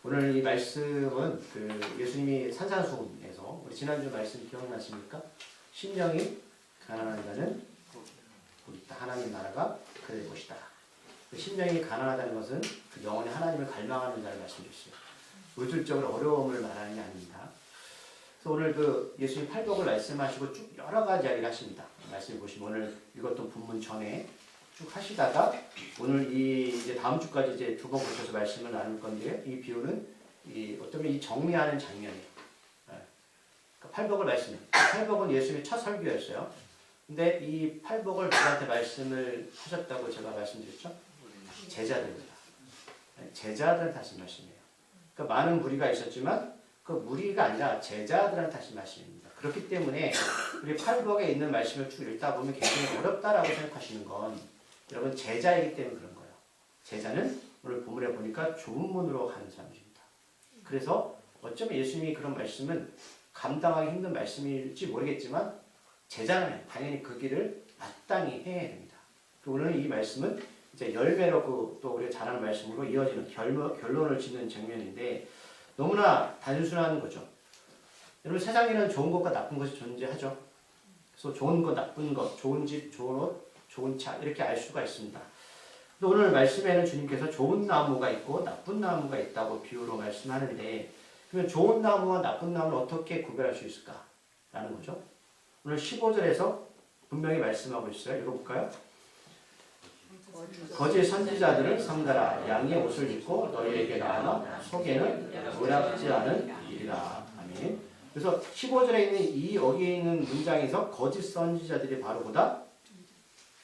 오늘 이 말씀은 예수님이 산산수훈에서 우리 지난주 말씀 기억나십니까? 심령이 가난한 자는 복이 있다. 하나님 나라가 그들 것이다. 심령이 가난하다는 것은 그 영혼의 하나님을 갈망하는 자를 말씀드렸어요. 의술적으로 어려움을 말하는 게 아닙니다. 그래서 오늘 예수님 팔복을 말씀하시고 쭉 여러 가지 이야기를 하십니다. 말씀 보시면 오늘 읽었던 본문 전에 쭉 하시다가 오늘 이제 다음 주까지 이제 두 번 거쳐서 말씀을 나눌 건데요. 이 비유는 어쩌면 이 정리하는 장면이에요. 그러니까 팔복을 말씀해요. 팔복은 예수님의 첫 설교였어요. 근데 이 팔복을 누구한테 말씀을 하셨다고 제가 말씀드렸죠? 제자들입니다. 제자들한테 하신 말씀이에요. 그러니까 많은 무리가 있었지만 그 무리가 아니라 제자들한테 하신 말씀입니다. 그렇기 때문에 우리 팔복에 있는 말씀을 쭉 읽다 보면 굉장히 어렵다라고 생각하시는 건 여러분 제자이기 때문에 그런 거예요. 제자는 오늘 본문에 보니까 좁은 문으로 가는 사람입니다. 그래서 어쩌면 예수님이 그런 말씀은 감당하기 힘든 말씀일지 모르겠지만 제자는 당연히 그 길을 마땅히 해야 됩니다. 오늘 이 말씀은 이제 열매로 또 우리가 잘 아는 말씀으로 이어지는 결론을 짓는 장면인데 너무나 단순한 거죠. 여러분 세상에는 좋은 것과 나쁜 것이 존재하죠. 그래서 좋은 것, 나쁜 것, 좋은 집, 좋은 옷, 좋은 차 이렇게 알 수가 있습니다. 오늘 말씀에는 주님께서 좋은 나무가 있고 나쁜 나무가 있다고 비유로 말씀하는데 그러면 좋은 나무와 나쁜 나무를 어떻게 구별할 수 있을까라는 거죠. 오늘 15절에서 분명히 말씀하고 있어요. 읽어볼까요? 거짓 선지자들을 삼가라. 양의 옷을 입고 너희에게 나아나 속에는 노랗지 않은 일이라. 아멘. 그래서 15절에 있는 여기에 있는 문장에서 거짓 선지자들이 바로 보다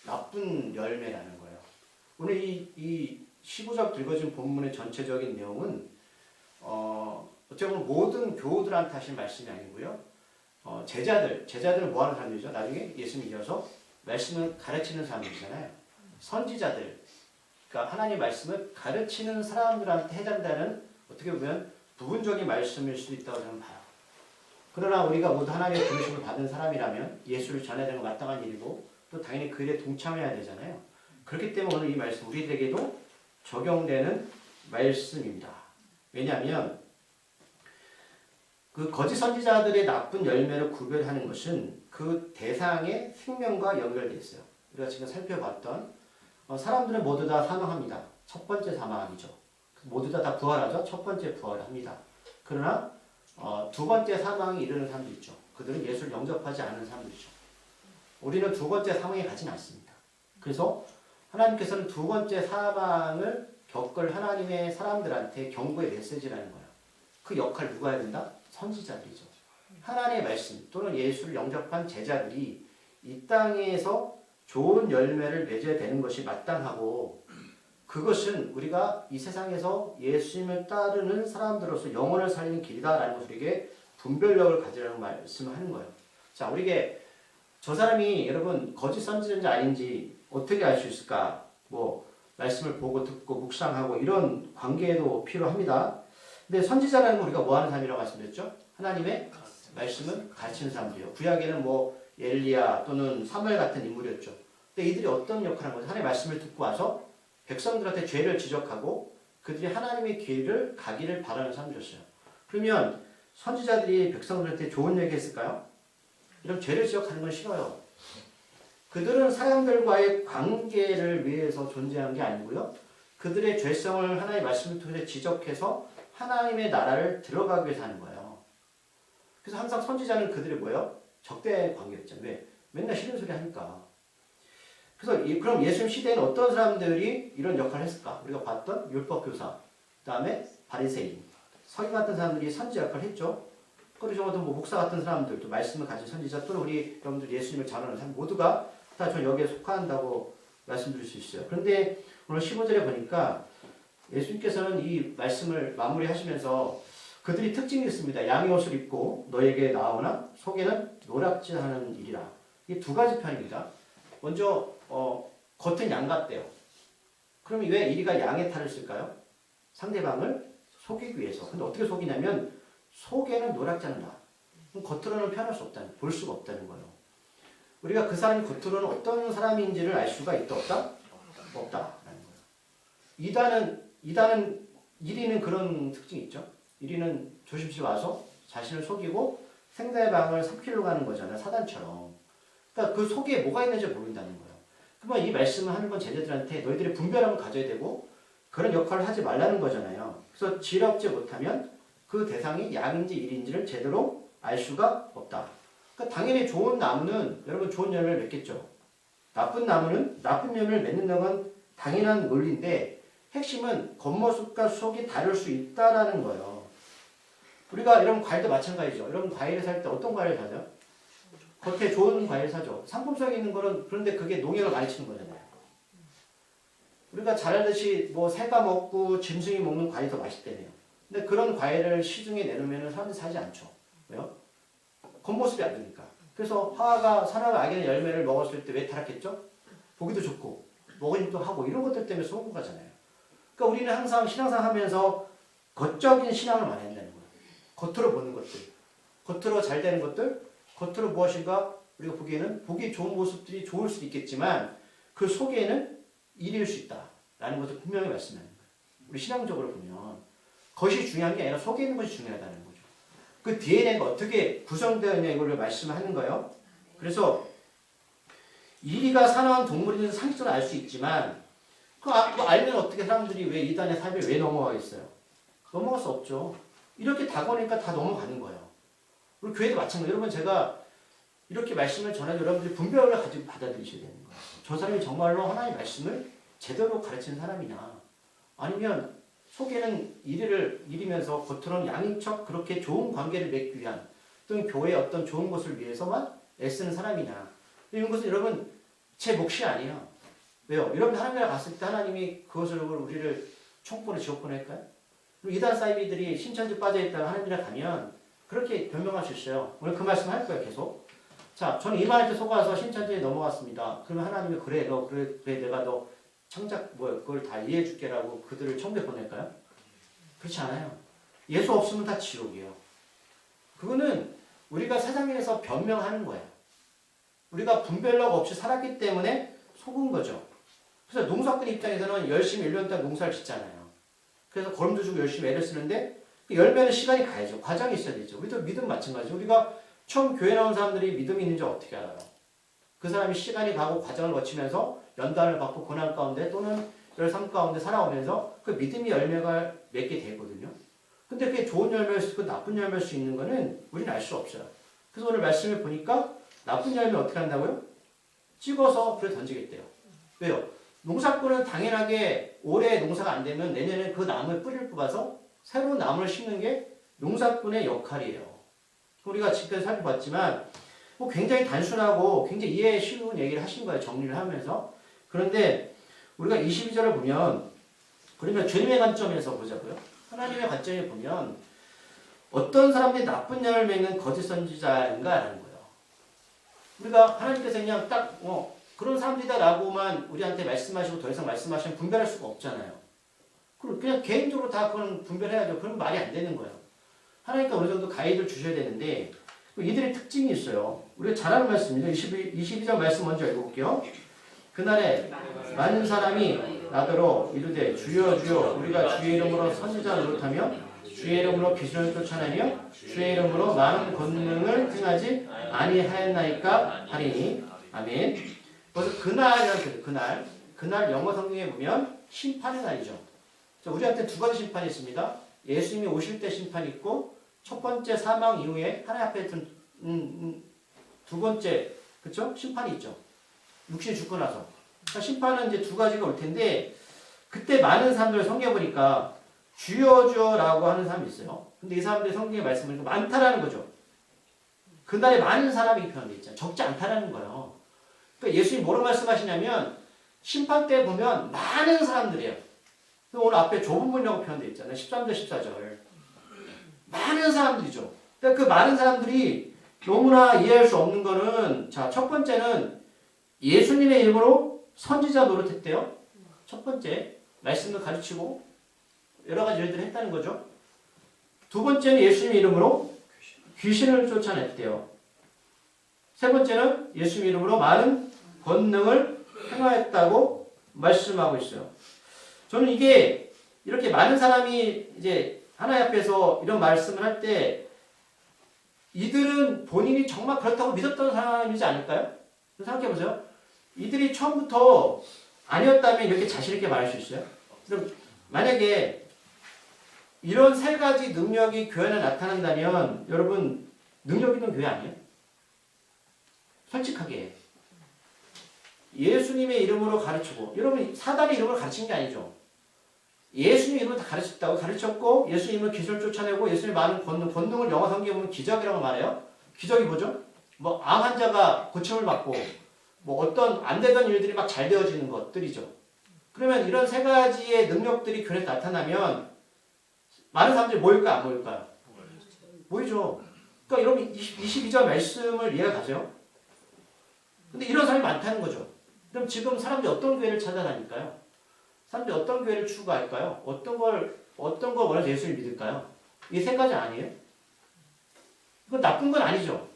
나쁜 열매라는 거예요. 오늘 이 15절 읽어진 본문의 전체적인 내용은 어쩌면 모든 교우들한테 하신 말씀이 아니고요. 제자들은 뭐 하는 사람들이죠? 나중에 예수님 이어서 말씀을 가르치는 사람들이잖아요. 선지자들, 그러니까 하나님의 말씀을 가르치는 사람들한테 해당되는 어떻게 보면 부분적인 말씀일 수도 있다고 저는 봐요. 그러나 우리가 모두 하나님의 부르심을 받은 사람이라면 예수를 전해야 되는 건 마땅한 일이고 또 당연히 그 일에 동참해야 되잖아요. 그렇기 때문에 오늘 이 말씀 우리들에게도 적용되는 말씀입니다. 왜냐하면 그 거짓 선지자들의 나쁜 열매를 구별하는 것은 그 대상의 생명과 연결되어 있어요. 우리가 지금 살펴봤던 사람들은 모두 다 사망합니다. 첫 번째 사망이죠. 모두 다 부활하죠. 첫 번째 부활을 합니다. 그러나 두 번째 사망이 이르는 사람도 있죠. 그들은 예수를 영접하지 않는 사람들이죠. 우리는 두 번째 사망에 가진 않습니다. 그래서 하나님께서는 두 번째 사망을 겪을 하나님의 사람들한테 경고의 메시지라는 거예요. 그 역할을 누가 해야 된다? 선지자들이죠. 하나님의 말씀 또는 예수를 영접한 제자들이 이 땅에서 좋은 열매를 맺어야 되는 것이 마땅하고 그것은 우리가 이 세상에서 예수님을 따르는 사람들로서 영혼을 살리는 길이다라는 것을 우리에게 분별력을 가지라는 말씀을 하는 거예요. 자, 우리에게 저 사람이 여러분 거짓 선지자인지 아닌지 어떻게 알 수 있을까? 말씀을 보고 듣고 묵상하고 이런 관계도 필요합니다. 근데 선지자라는 건 우리가 뭐 하는 사람이라고 말씀드렸죠? 하나님의 말씀을 가르치는 사람들이에요. 구약에는 엘리야 또는 사무엘 같은 인물이었죠. 근데 이들이 어떤 역할을 한 거죠? 하나님의 말씀을 듣고 와서 백성들한테 죄를 지적하고 그들이 하나님의 길을 가기를 바라는 사람들이었어요. 그러면 선지자들이 백성들한테 좋은 얘기 했을까요? 이런 죄를 지적하는 건 싫어요. 그들은 사람들과의 관계를 위해서 존재한 게 아니고요. 그들의 죄성을 하나님의 말씀을 통해서 지적해서 하나님의 나라를 들어가기 위해서 하는 거예요. 그래서 항상 선지자는 그들이 적대 관계였죠. 왜? 맨날 싫은 소리 하니까. 그래서 그럼 예수님 시대에는 어떤 사람들이 이런 역할을 했을까? 우리가 봤던 율법교사, 그 다음에 바리새인, 서기 같은 사람들이 선지 역할을 했죠. 그리고 어떤 목사 같은 사람들, 또 말씀을 가진 선지자, 또는 우리 여러분들 예수님을 전하는 사람 모두가 다 저 여기에 속한다고 말씀드릴 수 있어요. 그런데 오늘 15절에 보니까 예수님께서는 이 말씀을 마무리하시면서 그들이 특징이 있습니다. 양의 옷을 입고 너에게 나오나 속에는 노랗지 않은 일이라. 이게 두 가지 편입니다. 먼저 겉은 양 같대요. 그럼 왜 이리가 양의 탈을 쓸까요? 상대방을 속이기 위해서. 근데 어떻게 속이냐면 속에는 노랗지 않다. 겉으로는 표현할 수 없다는, 볼 수가 없다는 거예요. 우리가 그 사람이 겉으로는 어떤 사람인지를 알 수가 있다 없다? 없다라는 거예요. 이단은 1위는 그런 특징이 있죠. 1위는 조심스레 와서 자신을 속이고 상대방을 삼키려고 가는 거잖아요. 사단처럼. 그러니까 그 속에 뭐가 있는지 모른다는 거예요. 그러면 이 말씀을 하는 건 제자들한테 너희들이 분별함을 가져야 되고 그런 역할을 하지 말라는 거잖아요. 그래서 지혜롭지 못하면 그 대상이 양인지 일인지를 제대로 알 수가 없다. 그러니까 당연히 좋은 나무는 여러분 좋은 열매를 맺겠죠. 나쁜 나무는 나쁜 열매를 맺는 건 당연한 논리인데 핵심은 겉모습과 속이 다를 수 있다라는 거예요. 우리가 여러분 과일도 마찬가지죠. 여러분 과일을 살 때 어떤 과일을 사죠? 겉에 좋은 과일 사죠. 상품성이 있는 거는 그런데 그게 농약을 많이 치는 거잖아요. 우리가 잘 알듯이 뭐 새가 먹고 짐승이 먹는 과일이 더 맛있다며요. 근데 그런 과일을 시중에 내놓으면 사람들이 사지 않죠. 왜요? 겉모습이 안 되니까. 그래서 하와가 선악을 알게 된 열매를 먹었을 때 왜 타락했죠? 보기도 좋고 먹으니도 하고 이런 것들 때문에 속은 거잖아요. 그러니까 우리는 항상 신앙생활 하면서 겉적인 신앙을 많이 한다는 거예요. 겉으로 보는 것들, 겉으로 잘 되는 것들, 겉으로 무엇인가 우리가 보기에는 보기 좋은 모습들이 좋을 수도 있겠지만 그 속에는 일일 수 있다라는 것을 분명히 말씀하는 거예요. 우리 신앙적으로 보면 겉이 중요한 게 아니라 속에 있는 것이 중요하다는 거죠. 그 DNA가 어떻게 구성되어 있냐 이걸 말씀하는 거예요. 그래서 이리가 사나운 동물이든 상식적으로 알 수 있지만 그거 알면 어떻게 사람들이 왜 이단의 삶에 왜 넘어가겠어요? 넘어갈 수 없죠. 이렇게 다가오니까 다 넘어가는 거예요. 우리 교회도 마찬가지예요. 여러분 제가 이렇게 말씀을 전해도 여러분들이 분별을 가지고 받아들이셔야 되는 거예요. 저 사람이 정말로 하나님의 말씀을 제대로 가르치는 사람이냐 아니면 속에는 이리면서 겉으로는 양인 척 그렇게 좋은 관계를 맺기 위한 또는 교회의 어떤 좋은 것을 위해서만 애쓰는 사람이냐 이런 것은 여러분 제 몫이 아니에요. 왜요? 여러분 하나님이랑 갔을 때 하나님이 그것을 우리를 총보내 지옥 보낼까요? 그리고 이단 사이비들이 신천지 빠져있다가 하나님이랑 가면 그렇게 변명할 수 있어요. 오늘 그 말씀 할 거예요 계속. 자, 저는 이만할 때 속아서 신천지에 넘어갔습니다. 그러면 하나님이 그래 내가 너 창작 그걸 다 이해해 줄게라고 그들을 천국에 보낼까요? 그렇지 않아요. 예수 없으면 다 지옥이에요. 그거는 우리가 세상에서 변명하는 거예요. 우리가 분별력 없이 살았기 때문에 속은 거죠. 그래서 농사꾼 입장에서는 열심히 1년 동안 농사를 짓잖아요. 그래서 거름도 주고 열심히 애를 쓰는데 열매는 시간이 가야죠. 과정이 있어야 되죠. 우리도 믿음 마찬가지죠. 우리가 처음 교회 나온 사람들이 믿음이 있는지 어떻게 알아요? 그 사람이 시간이 가고 과정을 거치면서 연단을 받고 고난 가운데 또는 열삶 가운데 살아오면서 그 믿음이 열매가 맺게 되거든요. 근데 그게 좋은 열매일 수 있고 나쁜 열매일 수 있는 거는 우리는 알 수 없어요. 그래서 오늘 말씀을 보니까 나쁜 열매 어떻게 한다고요? 찍어서 불에 던지겠대요. 왜요? 농사꾼은 당연하게 올해 농사가 안 되면 내년에 그 나무에 뿌리를 뽑아서 새로운 나무를 심는 게 농사꾼의 역할이에요. 우리가 지금까지 살펴봤지만 뭐 굉장히 단순하고 굉장히 이해 쉬운 얘기를 하신 거예요. 정리를 하면서. 그런데 우리가 22절을 보면 그러면 주님의 관점에서 보자고요. 하나님의 관점에 보면 어떤 사람들이 나쁜 열매는 거짓 선지자인가라는 거예요. 우리가 하나님께서 그냥 딱 그런 사람들이다라고만 우리한테 말씀하시고 더 이상 말씀하시면 분별할 수가 없잖아요. 그냥 개인적으로 다 그건 분별해야죠. 그러면 말이 안 되는 거예요. 하나님께 어느 정도 가이드를 주셔야 되는데 이들의 특징이 있어요. 우리가 잘 아는 말씀이죠. 22절 말씀 먼저 읽어볼게요. 그날에 많은 사람이 나더러 이르되 주여 주여 우리가 주의 이름으로 선지자 노릇하며 주의 이름으로 귀신을 쫓아내며 주의 이름으로 많은 권능을 행하지 아니하였나이까 하리니 아멘. 그래서 그날이라는 뜻이에요. 그날 영어 성경에 보면 심판의 날이죠. 우리한테 두 가지 심판이 있습니다. 예수님이 오실 때 심판이 있고 첫 번째 사망 이후에 하나님 앞에 두 번째 그렇죠? 심판이 있죠. 육신이 죽고 나서. 그러니까 심판은 이제 두 가지가 올 텐데 그때 많은 사람들 성경에 보니까 주여 주여라고 하는 사람이 있어요. 근데 이 사람들이 성경에 말씀을 많다라는 거죠. 그날에 많은 사람이 표현되어 있잖아요. 적지 않다라는 거예요. 그러니까 예수님이 뭐라고 말씀하시냐면 심판 때 보면 많은 사람들이에요. 오늘 앞에 좁은 문이라고 표현되어 있잖아요. 13절 14절. 많은 사람들이죠. 그러니까 그 많은 사람들이 너무나 이해할 수 없는 거는 자, 첫 번째는 예수님의 이름으로 선지자 노릇했대요. 첫 번째 말씀을 가르치고 여러 가지 일들을 했다는 거죠. 두 번째는 예수님의 이름으로 귀신을 쫓아냈대요. 세 번째는 예수님의 이름으로 많은 권능을 행하였다고 말씀하고 있어요. 저는 이게 이렇게 많은 사람이 이제 하나님 앞에서 이런 말씀을 할 때 이들은 본인이 정말 그렇다고 믿었던 사람이지 않을까요? 생각해 보세요. 이들이 처음부터 아니었다면 이렇게 자신 있게 말할 수 있어요? 그럼 만약에 이런 세 가지 능력이 교회 안에 나타난다면 여러분 능력 있는 교회 아니에요? 솔직하게 예수님의 이름으로 가르치고 여러분 사단의 이름으로 가르친 게 아니죠. 예수님 이름으로 다 가르쳤다고 가르쳤고 예수님을 기술을 쫓아내고 예수님의 많은 권능을 영어 성경에 보면 기적이라고 말해요. 기적이 뭐죠? 뭐 암 환자가 고침을 받고 뭐 어떤 안 되던 일들이 막 잘 되어지는 것들이죠. 그러면 이런 세 가지의 능력들이 교회에 나타나면 많은 사람들이 모일까 안 모일까요? 모이죠. 그러니까 여러분 22절 말씀을 이해가 가세요? 근데 이런 사람이 많다는 거죠. 그럼 지금 사람들이 어떤 교회를 찾아다닐까요? 사람들이 어떤 교회를 추구할까요? 어떤 걸 원해서 예수를 믿을까요? 이 세 가지 아니에요? 이건 나쁜 건 아니죠.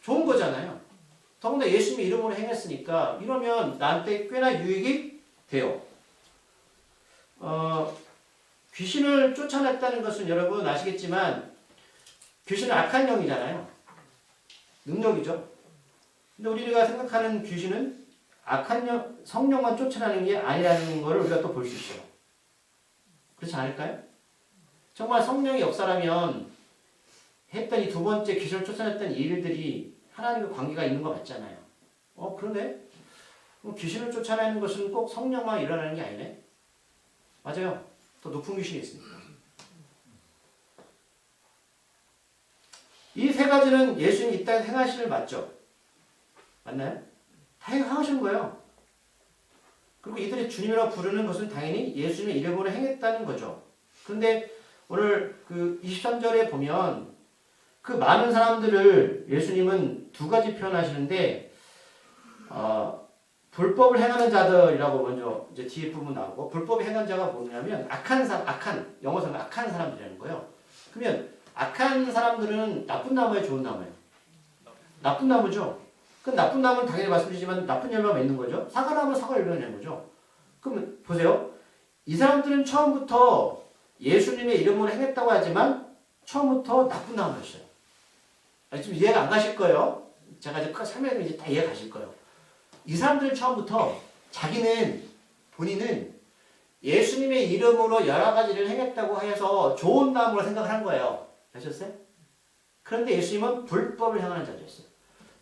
좋은 거잖아요. 더군다나 예수님의 이름으로 행했으니까 이러면 나한테 꽤나 유익이 돼요. 귀신을 쫓아냈다는 것은 여러분 아시겠지만 귀신은 악한 영이잖아요. 능력이죠. 근데 우리가 생각하는 귀신은 악한 영, 성령만 쫓아내는 게 아니라는 것을 우리가 또 볼 수 있어요. 그렇지 않을까요? 정말 성령의 역사라면 했던 이 두 번째 귀신을 쫓아냈던 일들이 하나님과 관계가 있는 거 맞잖아요. 그러네? 귀신을 쫓아내는 것은 꼭 성령만 일어나는 게 아니네? 맞아요. 더 높은 귀신이 있습니다. 이 세 가지는 예수님이 이 땅에 행하시는 맞죠? 맞나요? 다 행하신 거예요. 그리고 이들이 주님이라고 부르는 것은 당연히 예수님의 이름으로 행했다는 거죠. 그런데 오늘 그 23절에 보면 그 많은 사람들을 예수님은 두 가지 표현하시는데 불법을 행하는 자들이라고 먼저 이제 뒤에 부분 나오고 불법을 행한 자가 뭐냐면 영어로는 악한 사람들이라는 거예요. 그러면 악한 사람들은 나쁜 나무예요, 좋은 나무예요? 나쁜 나무죠. 그 나쁜 나무는 당연히 말씀드리지만 나쁜 열매가 맺는 거죠. 사과나무는 사과 열매가 맺는 거죠. 그럼 보세요. 이 사람들은 처음부터 예수님의 이름으로 행했다고 하지만 처음부터 나쁜 나무였어요. 지금 이해가 안 가실 거예요. 제가 이제 설명하면 이제 다 이해가 가실 거예요. 이 사람들은 처음부터 본인은 예수님의 이름으로 여러 가지를 행했다고 해서 좋은 나무로 생각을 한 거예요. 아셨어요? 그런데 예수님은 불법을 행하는 자들이었어요.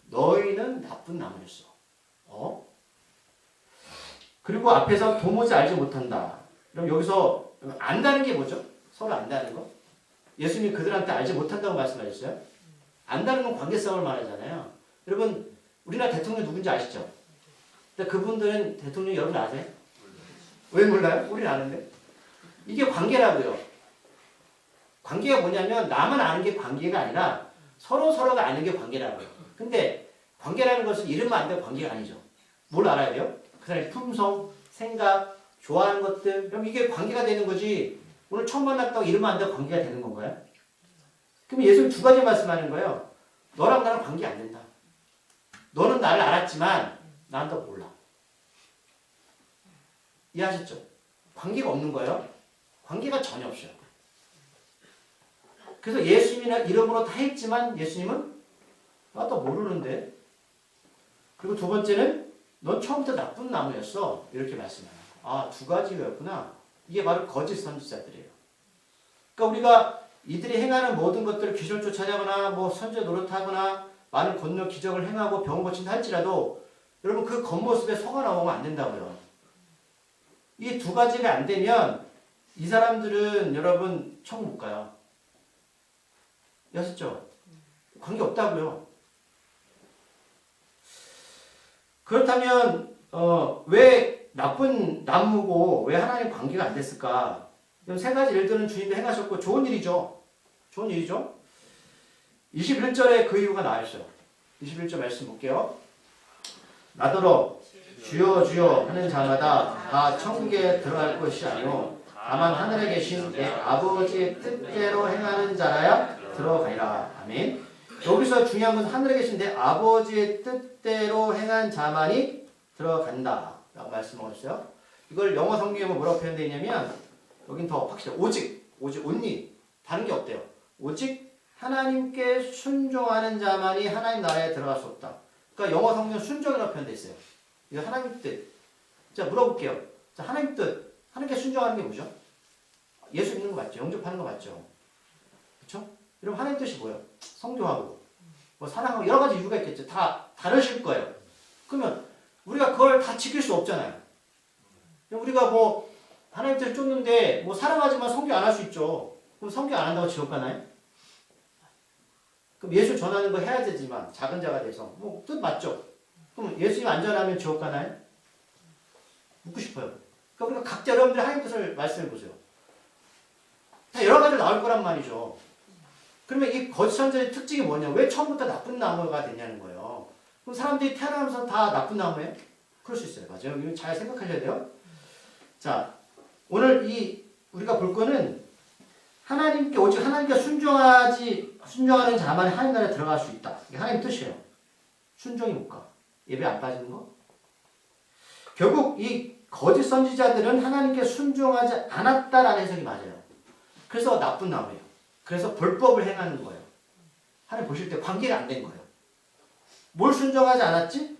너희는 나쁜 나무였어. 그리고 앞에서 도무지 알지 못한다. 그럼 여기서 안다는 게 뭐죠? 서로 안다는 거? 예수님이 그들한테 알지 못한다고 말씀하셨어요? 안다는 건 관계성을 말하잖아요. 여러분, 우리나라 대통령 누군지 아시죠? 근데 그분들은 대통령 여러분 아세요? 왜 몰라요? 우리는 아는데. 이게 관계라고요. 관계가 뭐냐면 나만 아는 게 관계가 아니라 서로가 아는 게 관계라고요. 근데 관계라는 것은 이름만 안 되고 관계가 아니죠. 뭘 알아야 돼요? 그 사람의 품성, 생각, 좋아하는 것들. 그럼 이게 관계가 되는 거지. 오늘 처음 만났다고 이름만 안 되고 관계가 되는 건가요? 그럼 예수님 두 가지 말씀하는 거예요. 너랑 나랑 관계 안 된다. 너는 나를 알았지만 난 너 몰라. 이해하셨죠? 관계가 없는 거예요. 관계가 전혀 없어요. 그래서 예수님이나 이름으로 다 했지만 예수님은 나도 모르는데. 그리고 두 번째는 넌 처음부터 나쁜 나무였어. 이렇게 말씀해요. 두 가지였구나. 이게 바로 거짓 선지자들이에요. 그러니까 우리가 이들이 행하는 모든 것들을 귀신을 쫓아내거나 뭐 선제 노릇하거나 많은 권능 기적을 행하고 병 고친다 할지라도 여러분 그 겉모습에 속아 나오면 안 된다고요. 이 두 가지가 안 되면 이 사람들은 여러분 천국 못 가요. 아셨죠? 관계 없다고요. 그렇다면 왜 나쁜 나무고 왜 하나님 관계가 안 됐을까? 세 가지 일들은 주님도 행하셨고 좋은 일이죠. 좋은 일이죠. 21절에 그 이유가 나와있어요. 21절 말씀 볼게요. 나더러 주여 주여 하는 자마다 다 천국에 들어갈 것이 아니요 다만 하늘에 계신 내 아버지의 뜻대로 행하는 자라야 들어가리라. 아멘. 여기서 중요한 것은 하늘에 계신 내 아버지의 뜻대로 행한 자만이 들어간다 라고 말씀하셨어요. 이걸 영어 성경에 뭐라고 표현되어 있냐면 여긴 더 확실해. 오직, only. 다른 게 없대요. 오직 하나님께 순종하는 자만이 하나님 나라에 들어갈 수 없다. 그러니까 영어 성경 순종이라고 표현되어 있어요. 이거 하나님 뜻. 자, 물어볼게요. 자, 하나님 뜻. 하나님께 순종하는 게 뭐죠? 예수 믿는 거 맞죠? 영접하는 거 맞죠? 그렇죠? 여러분 하나님 뜻이 뭐예요? 성교하고 뭐 사랑하고 여러 가지 이유가 있겠죠. 다 다르실 거예요. 그러면 우리가 그걸 다 지킬 수 없잖아요. 우리가 뭐 하나님 뜻을 쫓는데 뭐 사랑하지만 성교 안 할 수 있죠. 그럼 성교 안 한다고 지옥 가나요? 그럼 예수 전하는 거 해야 되지만 작은 자가 돼서 뭐 뜻 맞죠? 그럼 예수님 안 전하면 지옥 가나요? 묻고 싶어요. 그러니까 우리가 각자 여러분들 하나님 뜻을 말씀해 보세요. 다 여러 가지로 나올 거란 말이죠. 그러면 이 거짓 선지자의 특징이 뭐냐? 왜 처음부터 나쁜 나무가 되냐는 거예요. 그럼 사람들이 태어나면서 다 나쁜 나무예요? 그럴 수 있어요. 맞아요. 이거 잘 생각하셔야 돼요. 자, 오늘 우리가 볼 거는 하나님께 오직 하나님께 순종하는 자만 하나님 나라에 들어갈 수 있다. 이게 하나님 뜻이에요. 순종이 뭘까? 예배 안 빠지는 거? 결국 이 거짓 선지자들은 하나님께 순종하지 않았다라는 해석이 맞아요. 그래서 나쁜 나무예요. 그래서 불법을 행하는 거예요. 하나님 보실 때 관계가 안 된 거예요. 뭘 순종하지 않았지?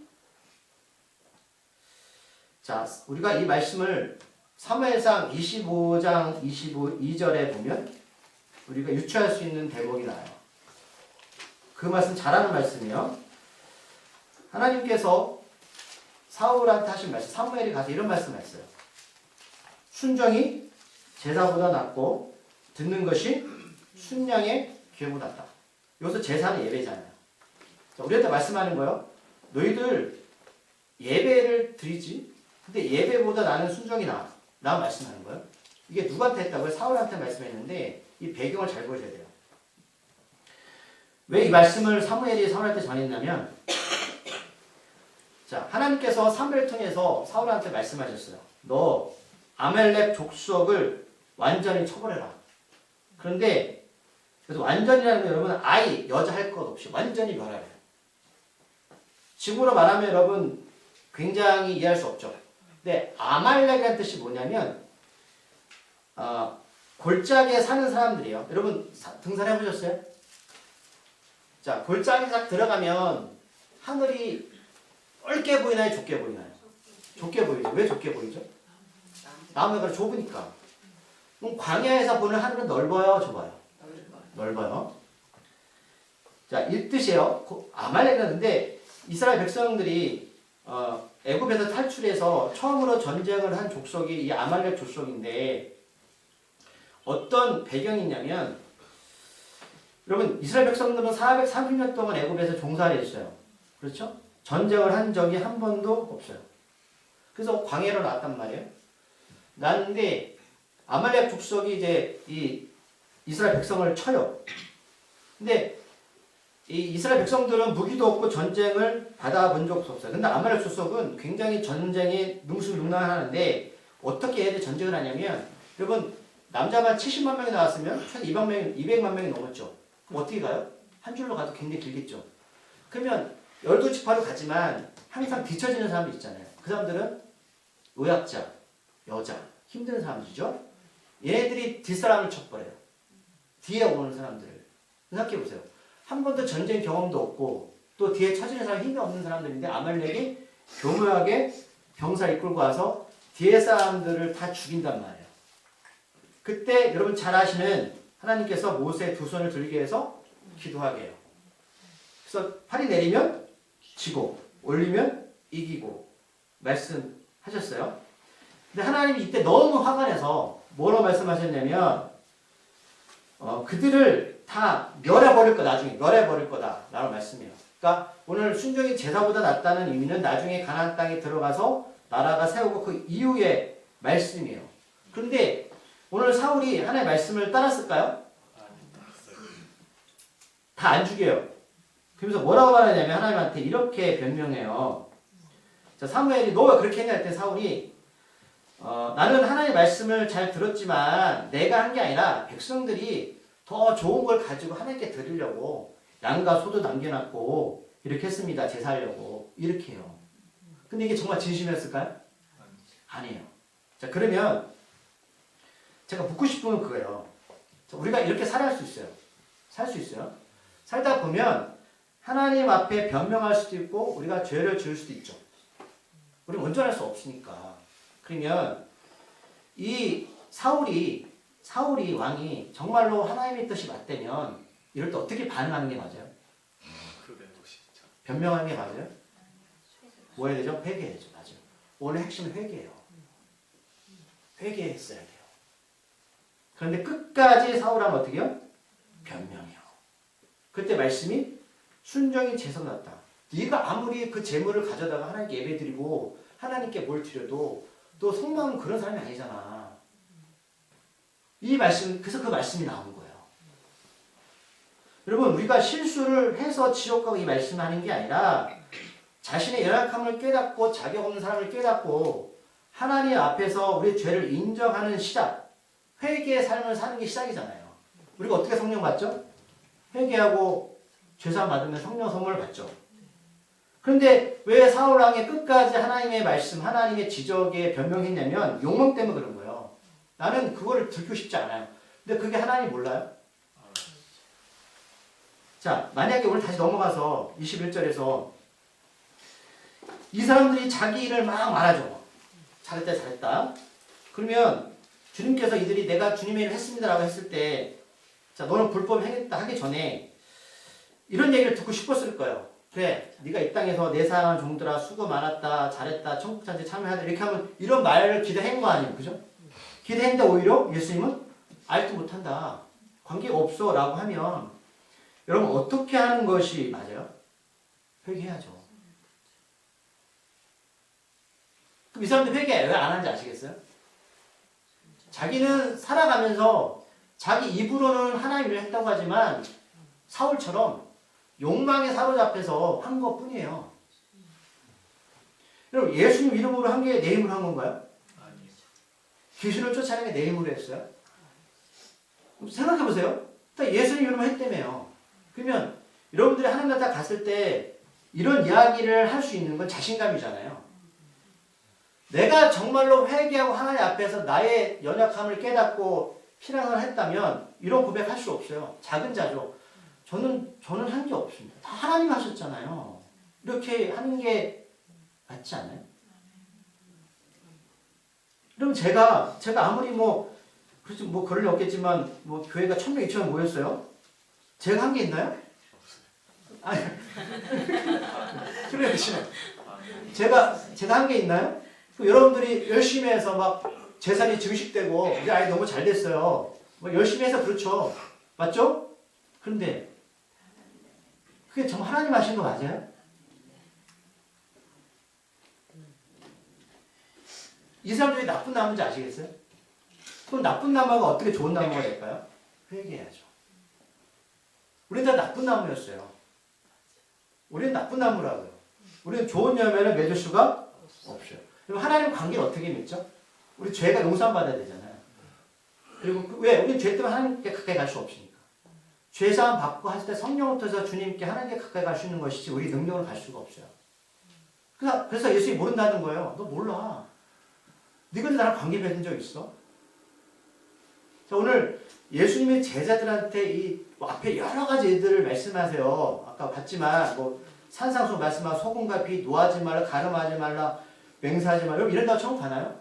자, 우리가 이 말씀을 사무엘상 25장 22절에 보면 우리가 유추할 수 있는 대목이 나와요. 그 말씀 잘하는 말씀이에요. 하나님께서 사울한테 하신 말씀, 사무엘이 가서 이런 말씀을 했어요. 순종이 제사보다 낫고 듣는 것이 순양의 귀보다 낫다. 여기서 제사는 예배잖아요. 자, 우리한테 말씀하는 거예요. 너희들 예배를 드리지. 근데 예배보다 나는 순종이 나아. 나 말씀하는 거예요. 이게 누구한테 했다고요? 사울한테 말씀했는데 이 배경을 잘 보셔야 돼요. 왜 이 말씀을 사무엘이 사울한테 전했냐면 자, 하나님께서 사무엘을 통해서 사울한테 말씀하셨어요. 너 아말렉 족속을 완전히 처벌해라. 그런데 그래서 완전이라는 건 여러분 아이, 여자 할 것 없이 완전히 멸하래요. 지금으로 말하면 여러분 굉장히 이해할 수 없죠. 근데 아말렉이라는 뜻이 뭐냐면 골짜기에 사는 사람들이에요. 여러분 등산해 보셨어요? 자, 골짜기에 딱 들어가면 하늘이 넓게 보이나요? 좁게 보이나요? 좁게 보이죠. 왜 좁게 보이죠? 나무가 좁으니까. 그럼 광야에서 보는 하늘은 넓어요? 좁아요? 넓어요. 자, 이 뜻이에요. 아말렉이었는데 이스라엘 백성들이 애굽에서 탈출해서 처음으로 전쟁을 한 족속이 이 아말렉 족속인데 어떤 배경이 있냐면 여러분 이스라엘 백성들은 430년 동안 애굽에서 종살이 했어요. 그렇죠? 전쟁을 한 적이 한 번도 없어요. 그래서 광야로 나왔단 말이에요. 나는데 아말렉 족속이 이제 이 이스라엘 백성을 쳐요. 근데 이 이스라엘 백성들은 무기도 없고 전쟁을 받아본 적 없어요. 근데 아말렉 족속은 굉장히 전쟁에 능수능란하는데 어떻게 애들 전쟁을 하냐면 여러분 남자만 70만 명이 나왔으면 한 200만 명이 넘었죠. 그럼 어떻게 가요? 한 줄로 가도 굉장히 길겠죠. 그러면 12지파로 가지만 항상 뒤처지는 사람들 있잖아요. 그 사람들은 노약자, 여자, 힘든 사람들이죠. 얘네들이 뒷사람을 쳐버려요. 뒤에 오는 사람들을. 생각해보세요. 한 번도 전쟁 경험도 없고 또 뒤에 처지는 사람이 힘이 없는 사람들인데 아말렉이 교묘하게 병사를 이끌고 와서 뒤에 사람들을 다 죽인단 말이에요. 그때 여러분 잘 아시는 하나님께서 모세의 두 손을 들게 해서 기도하게 해요. 그래서 팔이 내리면 지고 올리면 이기고 말씀하셨어요. 근데 하나님이 이때 너무 화가 나서 뭐라고 말씀하셨냐면 그들을 다 멸해버릴 거다. 나중에 멸해버릴 거다 라고 말씀해요. 그러니까 오늘 순종이 제사보다 낫다는 의미는 나중에 가나안 땅에 들어가서 나라가 세우고 그 이후의 말씀이에요. 그런데 오늘 사울이 하나님의 말씀을 따랐을까요? 다 안 죽여요. 그러면서 뭐라고 말하냐면 하나님한테 이렇게 변명해요. 자, 사무엘이 너 왜 그렇게 했냐 할 때 사울이 나는 하나님의 말씀을 잘 들었지만 내가 한 게 아니라 백성들이 더 좋은 걸 가지고 하나님께 드리려고 양과 소도 남겨놨고 이렇게 했습니다. 제사하려고 이렇게 해요. 근데 이게 정말 진심이었을까요? 아니에요. 자, 그러면 제가 묻고 싶은 건 그거예요. 우리가 이렇게 살아갈 수 있어요. 살 수 있어요. 살다 보면 하나님 앞에 변명할 수도 있고 우리가 죄를 지을 수도 있죠. 우리는 온전할 수 없으니까. 그러면 이 사울이 왕이 정말로 하나님의 뜻이 맞다면 이럴 때 어떻게 반응하는 게 맞아요? 변명하는 게 맞아요? 뭐 해야 되죠? 회개해야죠. 맞아요. 원래 핵심은 회개예요. 회개했어야 돼요. 그런데 끝까지 사울하면 어떻게 해요? 변명해요. 그때 말씀이 순종이 제선났다. 네가 아무리 그 재물을 가져다가 하나님께 예배드리고 하나님께 뭘 드려도 너 속마음은 그런 사람이 아니잖아. 이 말씀, 그래서 그 말씀이 나온 거예요. 여러분, 우리가 실수를 해서 지옥 가고 이 말씀을 하는 게 아니라 자신의 연약함을 깨닫고 자격 없는 사람을 깨닫고 하나님 앞에서 우리의 죄를 인정하는 시작, 회개의 삶을 사는 게 시작이잖아요. 우리가 어떻게 성령 받죠? 회개하고 죄사함 받으면 성령 선물을 받죠. 그런데 왜 사울왕이 끝까지 하나님의 말씀, 하나님의 지적에 변명했냐면 욕망 때문에 그런 거예요. 나는 그거를 들키고 싶지 않아요. 근데 그게 하나님 몰라요? 자, 만약에 오늘 다시 넘어가서 21절에서 이 사람들이 자기 일을 막 말하죠. 잘했다, 잘했다. 그러면 주님께서 이들이 내가 주님의 일을 했습니다라고 했을 때, 자, 너는 불법 행했다 하기 전에 이런 얘기를 듣고 싶었을 거예요. 그래, 네가 이 땅에서 내 사랑하는 종들아 수고 많았다, 잘했다, 천국잔치 참여하다 이렇게 하면 이런 말을 기대한 거 아니에요, 그죠? 기대했는데 오히려 예수님은 알지 못한다, 관계가 없어 라고 하면 여러분 어떻게 하는 것이 맞아요? 회개해야죠. 그럼 이 사람들 회개 왜 안 하는지 아시겠어요? 자기는 살아가면서 자기 입으로는 하나님 일을 했다고 하지만 사울처럼 욕망에 사로잡혀서 한 것뿐이에요. 여러분 예수님 이름으로 한 게 내 힘으로 한 건가요? 아니요. 귀신을 쫓아내는 게 내 힘으로 했어요? 생각해보세요. 예수님 이름으로 했다며요. 그러면 여러분들이 하나님 나라 갔을 때 이런 이야기를 할 수 있는 건 자신감이잖아요. 내가 정말로 회개하고 하나님 앞에서 나의 연약함을 깨닫고 신앙을 했다면 이런 고백할 수 없어요. 작은 자죠. 저는 한 게 없습니다. 다 하나님 하셨잖아요. 이렇게 하는 게 맞지 않아요? 그럼 제가 아무리 그렇지 그럴 리 없겠지만 교회가 1000명, 2000명 모였어요. 제가 한 게 있나요? 아니. 그래요, 제가 한 게 있나요? 여러분들이 열심히 해서 막 재산이 증식되고 우리 아이 너무 잘 됐어요. 열심히 해서 그렇죠. 맞죠? 그런데 그게 정말 하나님 하신 거 맞아요? 이 사람들이 나쁜 나무인지 아시겠어요? 그럼 나쁜 나무가 어떻게 좋은 나무가 될까요? 회개해야죠. 우리는 다 나쁜 나무였어요. 우리는 나쁜 나무라고요. 우리는 좋은 열매를 맺을 수가 없어요. 그럼 하나님 관계를 어떻게 맺죠? 우리 죄가 용서받아야 되잖아요. 그리고 왜? 우리는 죄 때문에 하나님께 가까이 갈 수 없으니까. 죄사함 받고 하실 때 성령을 통해서 주님께 하나님께 가까이 갈 수 있는 것이지 우리 능력으로 갈 수가 없어요. 그래서 예수님이 모른다는 거예요. 너 몰라. 네가 나랑 관계 맺은 적 있어? 자, 오늘 예수님의 제자들한테 이 앞에 여러 가지 일들을 말씀하세요. 아까 봤지만 산상수 말씀하고 소금과 비 노하지 말라, 가늠하지 말라, 맹세하지 말라 이런다고 천국 가나요?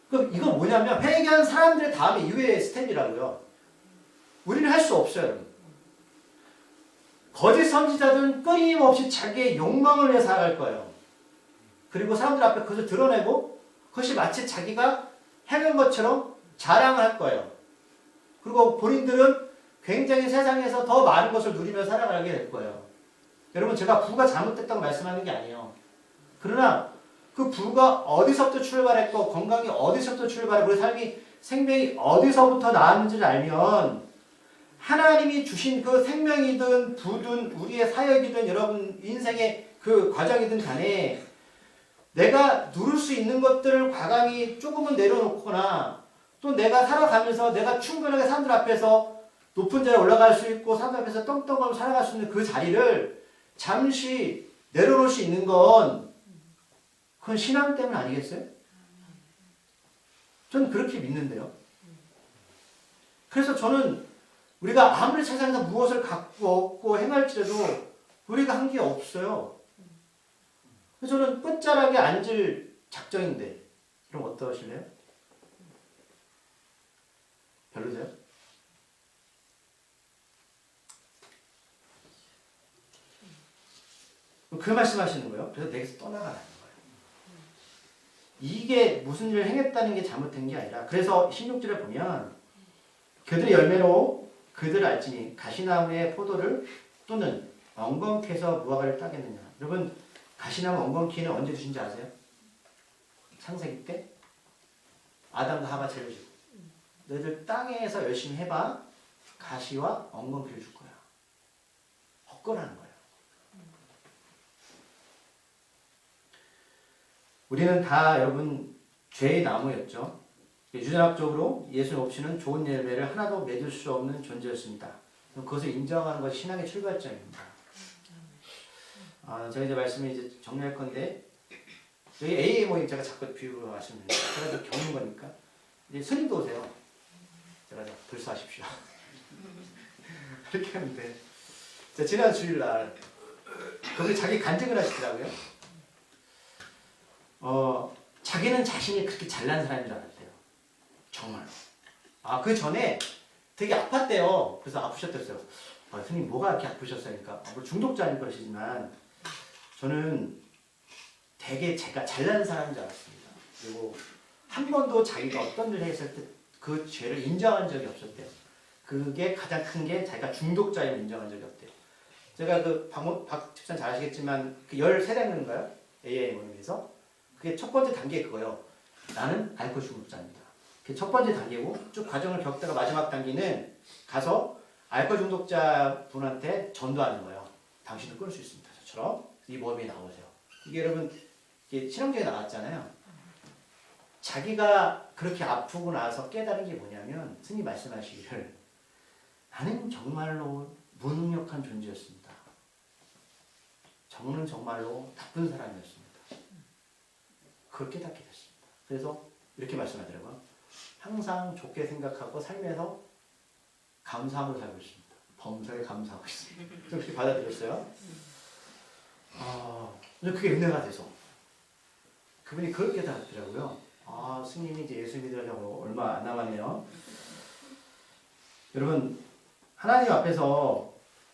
그럼 이건 뭐냐면 회개한 사람들의 다음에 이후의 스텝이라고요. 우리는 할 수 없어요. 여러분. 거짓 선지자들은 끊임없이 자기의 욕망을 위해 살아갈 거예요. 그리고 사람들 앞에 그것을 드러내고 그것이 마치 자기가 행한 것처럼 자랑을 할 거예요. 그리고 본인들은 굉장히 세상에서 더 많은 것을 누리며 살아가게 될 거예요. 여러분 제가 부가 잘못됐다고 말씀하는 게 아니에요. 그러나 그 부가 어디서부터 출발했고 건강이 어디서부터 출발했고 우리 삶이 생명이 어디서부터 나왔는지를 알면 하나님이 주신 그 생명이든 부든 우리의 사역이든 여러분 인생의 그 과정이든 간에 내가 누릴 수 있는 것들을 과감히 조금은 내려놓거나 또 내가 살아가면서 내가 충분하게 사람들 앞에서 높은 자리에 올라갈 수 있고 사람들 앞에서 떵떵하고 살아갈 수 있는 그 자리를 잠시 내려놓을 수 있는 건 그건 신앙 때문 아니겠어요? 저는 그렇게 믿는데요. 그래서 저는 우리가 아무리 세상에서 무엇을 갖고 얻고 행할지라도 우리가 한 게 없어요. 그래서 저는 끝자락에 앉을 작정인데 그럼 어떠실래요? 별로세요? 그 말씀하시는 거예요. 그래서 내게서 떠나가라는 거예요. 이게 무슨 일을 행했다는 게 잘못된 게 아니라 그래서 16절에 보면 그들의 열매로 그들을 알지니 가시나무의 포도를 또는 엉겅퀴에서 무화과를 따겠느냐. 여러분 가시나무 엉겅퀴는 언제 주신지 아세요? 창세기 때 아담과 하가 죄를 지고 너희들 땅에서 열심히 해봐 가시와 엉겅퀴를 줄 거야. 헛거라는 거예요. 우리는 다 여러분 죄의 나무였죠. 유전학적으로 예수님 없이는 좋은 열매를 하나도 맺을 수 없는 존재였습니다. 그것을 인정하는 것이 신앙의 출발점입니다. 제가 이제 말씀을 이제 정리할 건데 저희 AA 모임 제가 자꾸 비유로 하시는데 제가 겪는 거니까 이제 스님도 오세요. 제가 불사하십시오. 이렇게 하는데 지난 주일날 그분이 자기 간증을 하시더라고요. 자기는 자신이 그렇게 잘난 사람인 줄 알았대요. 정말로. 그 전에 되게 아팠대요. 그래서 아프셨댔어요. 스님 뭐가 이렇게 아프셨으니까 중독자인 것이지만 저는 되게 제가 잘난 사람인 줄 알았습니다. 그리고 한 번도 자기가 어떤 일을 했을 때 그 죄를 인정한 적이 없었대요. 그게 가장 큰 게 자기가 중독자임을 인정한 적이 없대요. 제가 박 집사님 잘 아시겠지만 13단인가요? AA 모임에서 그게 첫 번째 단계 그거예요. 나는 알코올 중독자입니다. 그게 첫 번째 단계고 쭉 과정을 겪다가 마지막 단계는 가서 알코올 중독자 분한테 전도하는 거예요. 당신도 끊을 수 있습니다. 저처럼 이 모임에 나오세요. 이게 여러분 이게 신앙적에 나왔잖아요. 자기가 그렇게 아프고 나서 깨달은 게 뭐냐면 스님 말씀하시기를 나는 정말로 무능력한 존재였습니다. 저는 정말로 나쁜 사람이었습니다. 그걸 깨닫게 됐습니다. 그래서 이렇게 말씀하더라고요. 항상 좋게 생각하고 삶에서 감사함으로 살고 있습니다. 범사에 감사하고 있습니다. 그렇게 받아들였어요. 그게 은혜가 돼서 그분이 그걸 깨달았더라고요. 스님이 이제 예수 믿으려고 얼마 안 남았네요. 여러분 하나님 앞에서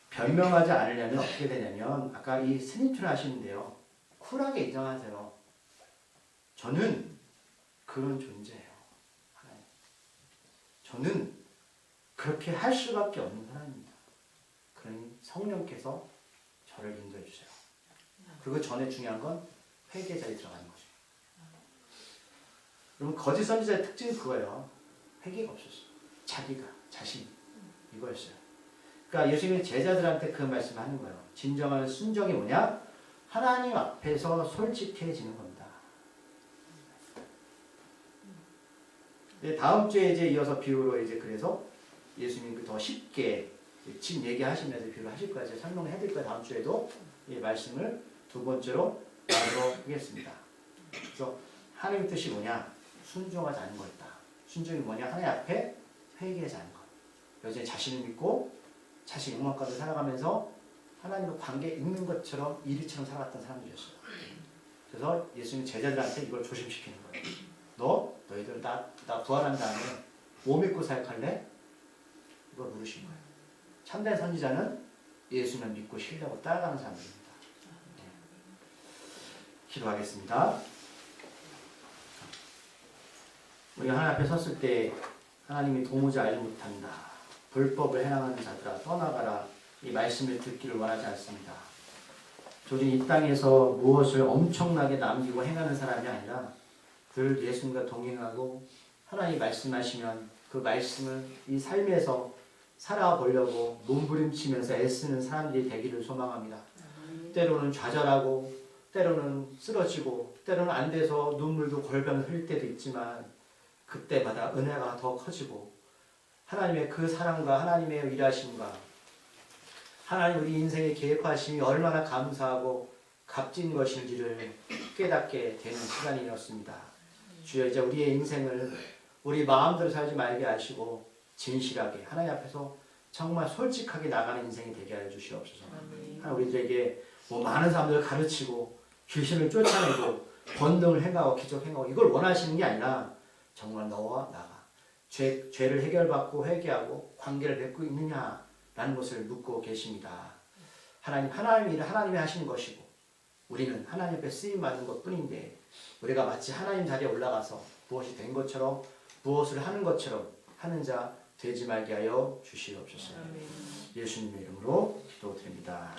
변명하지 않으려면 어떻게 되냐면 아까 이 스님처럼 하시는데요. 쿨하게 인정하세요. 저는 그런 존재예요. 하나님. 저는 그렇게 할 수밖에 없는 사람입니다. 그러니 성령께서 저를 인도해 주세요. 그리고 전에 중요한 건 회개 자리에 들어가는 거죠. 여러분 거짓 선지자의 특징이 그거예요. 회개가 없었어요. 자기가 자신 이거였어요. 그러니까 예수님이 제자들한테 그 말씀을 하는 거예요. 진정한 순종이 뭐냐? 하나님 앞에서 솔직해지는 겁니다. 다음 주에 이제 이어서 비유로 이제 그래서 예수님이 더 쉽게 지금 얘기하시면서 비유를 하실 거예요. 제가 설명을 해드릴 거예요. 다음 주에도 이 말씀을 두 번째로 나누도록 하겠습니다. 그래서 하나님의 뜻이 뭐냐? 순종하지 않는 것이다. 순종이 뭐냐? 하나님 앞에 회개하지 않는 것. 여전히 자신을 믿고 자신 욕망 가운데 살아가면서 하나님과 관계 있는 것처럼 이리처럼 살아갔던 사람들이었어요. 그래서 예수님 제자들한테 이걸 조심시키는 거예요. 너희들 나 부활한 다음에 뭐 믿고 사역할래? 이걸 물으신 거예요. 참된 선지자는 예수님을 믿고 신뢰하고 따라가는 사람들입니다. 기도하겠습니다. 우리가 하나님 앞에 섰을 때 하나님이 도무지 알지 못한다. 불법을 행하는 자들아 떠나가라. 이 말씀을 듣기를 원하지 않습니다. 조직 이 땅에서 무엇을 엄청나게 남기고 행하는 사람이 아니라 늘 예수님과 동행하고 하나님이 말씀하시면 그 말씀을 이 삶에서 살아보려고 몸부림치면서 애쓰는 사람들이 되기를 소망합니다. 때로는 좌절하고 때로는 쓰러지고 때로는 안 돼서 눈물도 골병 흘릴 때도 있지만 그때마다 은혜가 더 커지고 하나님의 그 사랑과 하나님의 일하심과 하나님 우리 인생의 계획하심이 얼마나 감사하고 값진 것인지를 깨닫게 되는 시간이었습니다. 주여 이제 우리의 인생을 우리 마음대로 살지 말게 하시고 진실하게 하나님 앞에서 정말 솔직하게 나가는 인생이 되게 하여 주시옵소서. 하나님 우리들에게 뭐 많은 사람들을 가르치고 귀신을 쫓아내고 번등을 행하고 기적 행하고 이걸 원하시는 게 아니라 정말 너와 나가 죄를 해결받고 회개하고 관계를 맺고 있느냐라는 것을 묻고 계십니다. 하나님의 일은 하나님이 하시는 것이고 우리는 하나님 앞에 쓰임받는 것뿐인데 우리가 마치 하나님 자리에 올라가서 무엇이 된 것처럼 무엇을 하는 것처럼 하는 자 되지 말게 하여 주시옵소서. 예수님의 이름으로 기도드립니다.